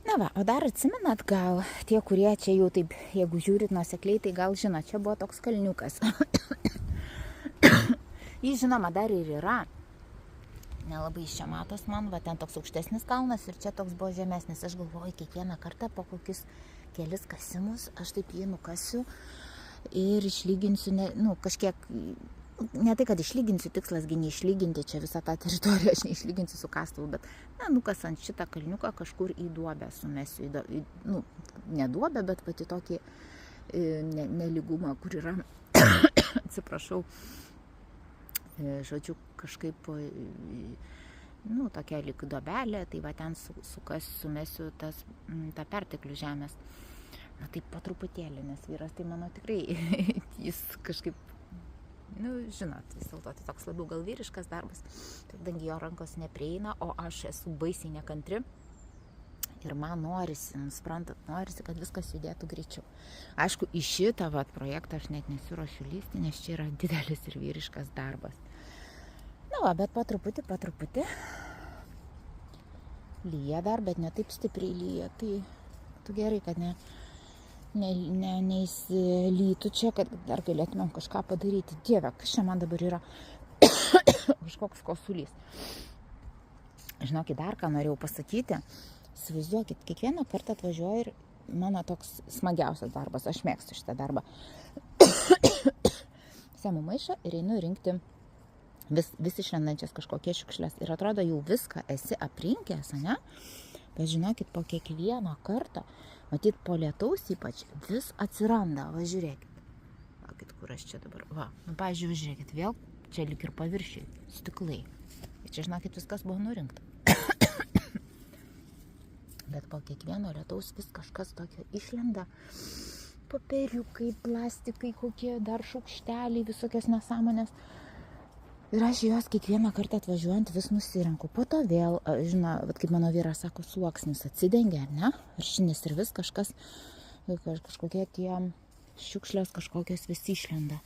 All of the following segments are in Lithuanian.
Na va, o dar atsimenat gal, tie, kurie čia jau taip, jeigu žiūrit nuosekliai, tai gal žino, čia buvo toks kalniukas. Jis žinoma dar ir yra. Nelabai iš čia matos man, va ten toks aukštesnis kalnas ir čia toks buvo žemesnis. Aš galvoju, kiekvieną kartą po kokius kelis kasimus aš taip jį nukasiu ir išlyginsiu, kažkiek, ne tai, kad išlyginsiu, tikslasgi neišlyginti čia visą tą teritoriją, aš neišlyginsiu su kastuvu, bet, nukasant šitą kalniuką kažkur į duobę sumesiu, ne duobę, bet pati tokį nelygumą, kur yra, atsiprašau, žodžiu, kažkaip, tokia lyg duobelė, tai va ten sumesiu tą perteklių žemės. Na taip po truputėlį, nes vyras tai mano tikrai, jis kažkaip, žinot, vis dėlto tai toks labiau gal vyriškas darbas, kadangi jo rankos neprieina, o aš esu baisiai nekantri ir man norisi, norisi, kad viskas judėtų greičiau. Aišku, į šitą projektą aš net nesiruošiu lysti, nes čia yra didelis ir vyriškas darbas. Na va, bet po truputį lyja dar, bet ne taip stipriai lyja, tai gerai, kad neįsilytų čia, kad dar galėtumėm kažką padaryti. Dieve, kas čia man dabar yra? Kažkoks kosulys. Žinokit, dar ką norėjau pasakyti. Įsivaizduokit, kiekvieną kartą atvažiuoju ir mano toks smagiausias darbas. Aš mėgstu šitą darbą. Semu maišą ir einu rinkti vis išlendančias kažkokias šiukšles. Ir atrodo, jau viską esi aprinkęs, ne? Bet žinokit, po kiekvieno karto, matyt, po lietaus ypač, vis atsiranda. Va, žiūrėkit. Vakit, kur aš čia dabar. Va, pavyzdžiui, žiūrėkit, vėl čia lyg ir paviršiai, stiklai. Ir čia, žinokit, viskas buvo nurinkta. Bet po kiekvieno lietaus vis kažkas tokio išlenda. Popieriukai, plastikai, kokie dar šaukšteliai, visokios nesąmonės. Ir aš juos kiekvieną kartą atvažiuojant vis nusirenku. Po to vėl, kaip mano vyras sako, sluoksnis atsidengia, ar ne? Aršinis ir vis kažkokie tie šiukšlės kažkokios vis išlenda.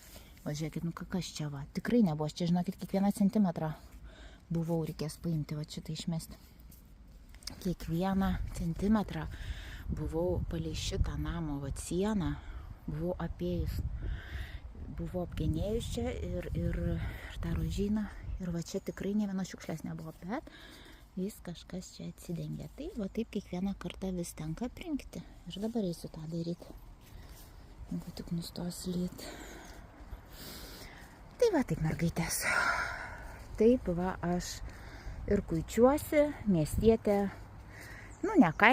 Va, žiūrėkit, kas čia va. Tikrai nebuvo, čia, žinokit, kiekvieną centimetrą reikės paimti, va šitą išmesti. Kiekvieną centimetrą buvau palei šitą namo sieną, buvau apėjus. Buvau apgenėjus čia ir tą rožyną. Ir va čia tikrai ne viena šiukšlės nebuvo, bet vis kažkas čia atsidengia. Tai va taip kiekvieną kartą vis tenka aprinkti. Ir dabar eisiu tą daryti. Jeigu tik nustos lyt. Tai va taip, mergaitės. Taip va aš ir kuičiuosi, miestietė, ne kaime.